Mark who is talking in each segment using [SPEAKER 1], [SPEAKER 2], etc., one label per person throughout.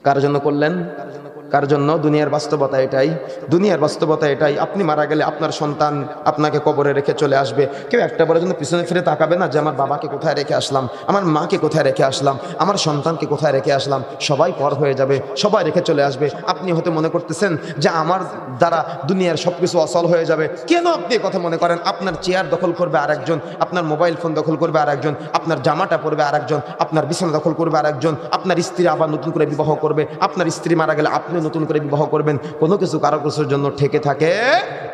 [SPEAKER 1] কার জন্য করলেন? কার জন্য? দুনিয়ার বাস্তবতা এটাই, দুনিয়ার বাস্তবতা এটাই। আপনি মারা গেলে আপনার সন্তান আপনাকে কবরে রেখে চলে আসবে। কেউ একটা বড় জন্য পিছনে ফিরে তাকাবে না যে আমার বাবাকে কোথায় রেখে আসলাম, আমার মাকে কোথায় রেখে আসলাম, আমার সন্তানকে কোথায় রেখে আসলাম। সবাই পর হয়ে যাবে, সবাই রেখে চলে আসবে। আপনি হয়তো মনে করতেছেন যে আমার দ্বারা দুনিয়ার সবকিছু অচল হয়ে যাবে। কেন আপনি কথা মনে করেন? আপনার চেয়ার দখল করবে আরেকজন, আপনার মোবাইল ফোন দখল করবে আরেকজন, আপনার জামাটা পরবে আরেকজন, আপনার বিছানা দখল করবে আরেকজন, আপনার স্ত্রী আবার নতুন করে বিবাহ করবে, আপনার স্ত্রী মারা গেলে আপনি নতুন করে বিবাহ করবেন। কোনো কিছু কারো কিছুর জন্য ঠেকে থাকে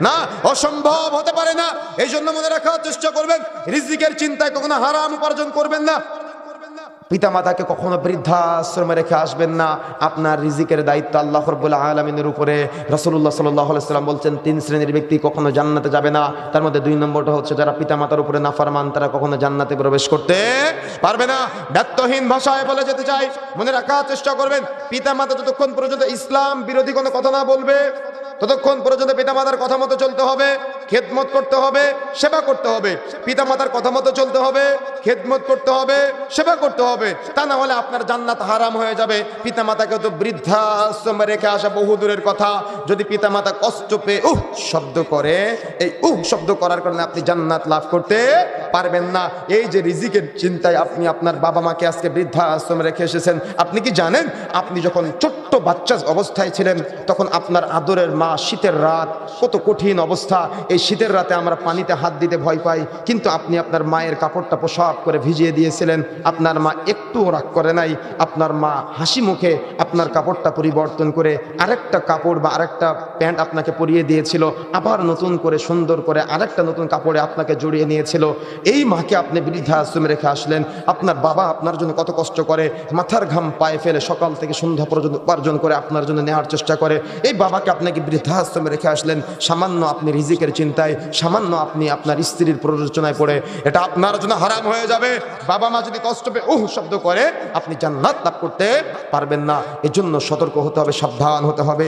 [SPEAKER 1] না, অসম্ভব হতে পারে না। এই জন্য মনে রাখার চেষ্টা করবেন, রিজিকের চিন্তায় কখনো হারাম উপার্জন করবেন না। পিতামাতাকে কখনো বৃদ্ধাশ্রমে রেখে আসবেন না। আপনার রিজিকের দায়িত্ব আল্লাহ রাব্বুল আলামিনের উপরে। রাসূলুল্লাহ সাল্লাল্লাহু আলাইহি ওয়াসাল্লাম বলছেন, 3 শ্রেণীর ব্যক্তি কখনো জান্নাতে যাবে না। তার মধ্যে 2 নম্বরটা হচ্ছে যারা পিতামাতার উপরে নাফরমান, তারা কখনো জান্নাতে প্রবেশ করতে পারবে না। ব্যর্থহীন ভাষায় বলে যেতে চাই, মনে রাখার চেষ্টা করবেন, পিতামাতা যতক্ষণ পর্যন্ত ইসলাম বিরোধী কোনো কথা না বলবে ততক্ষণ পর্যন্ত পিতামাতার কথা মতো চলতে হবে, খেদমত করতে হবে, সেবা করতে হবে। পিতামাতার কথা মতো চলতে হবে, খেদমত করতে হবে, সেবা করতে হবে। তা না হলে আপনার জান্নাত হারাম হয়ে যাবে। পিতামাতাকে তো বৃদ্ধাশ্রমে রেখে আসা বহু দূরের কথা, যদি পিতামাতা কষ্ট পেয়ে শব্দ করে, এই শব্দ করার কারণে আপনি জান্নাত লাভ করতে পারবেন না। এই যে রিজিকের চিন্তায় আপনি আপনার বাবা মাকে আজকে বৃদ্ধাশ্রমে রেখে এসেছেন, আপনি কি জানেন আপনি যখন ছোট্ট বাচ্চা অবস্থায় ছিলেন তখন আপনার আদরের মা, শীতের রাত, কত কঠিন অবস্থা। এই শীতের রাতে আমরা পানিতে হাত দিতে ভয় পাই, কিন্তু আপনি আপনার মায়ের কাপড়টা পোশাক করে ভিজিয়ে দিয়েছিলেন। আপনার মা একটুও রাগ করে নাই। আপনার মা হাসি মুখে আপনার কাপড়টা পরিবর্তন করে আরেকটা কাপড় বা আরেকটা প্যান্ট আপনাকে পরিয়ে দিয়েছিল, আবার নতুন করে সুন্দর করে আরেকটা নতুন কাপড়ে আপনাকে জড়িয়ে নিয়েছিল। এই মাকে আপনি বৃদ্ধাশ্রমে রেখে আসলেন। আপনার বাবা আপনার জন্য কত কষ্ট করে, মাথার ঘাম পায়ে ফেলে সকাল থেকে সন্ধ্যা পর্যন্ত উপার্জন করে আপনার জন্য নেওয়ার চেষ্টা করে। এই বাবাকে আপনাকে বৃদ্ধাশ্রমে রেখে আসলেন সামান্য আপনি রিজিকের চিন্তায়, সামান্য আপনি আপনার স্ত্রীর প্ররোচনায় পড়ে। এটা আপনার জন্য হারাম হয়ে যাবে। বাবা মা যদি কষ্ট পেয়ে শব্দ করে, আপনি জান্নাত লাভ করতে পারবেন না। এজন্য সতর্ক হতে হবে, সাবধান হতে হবে।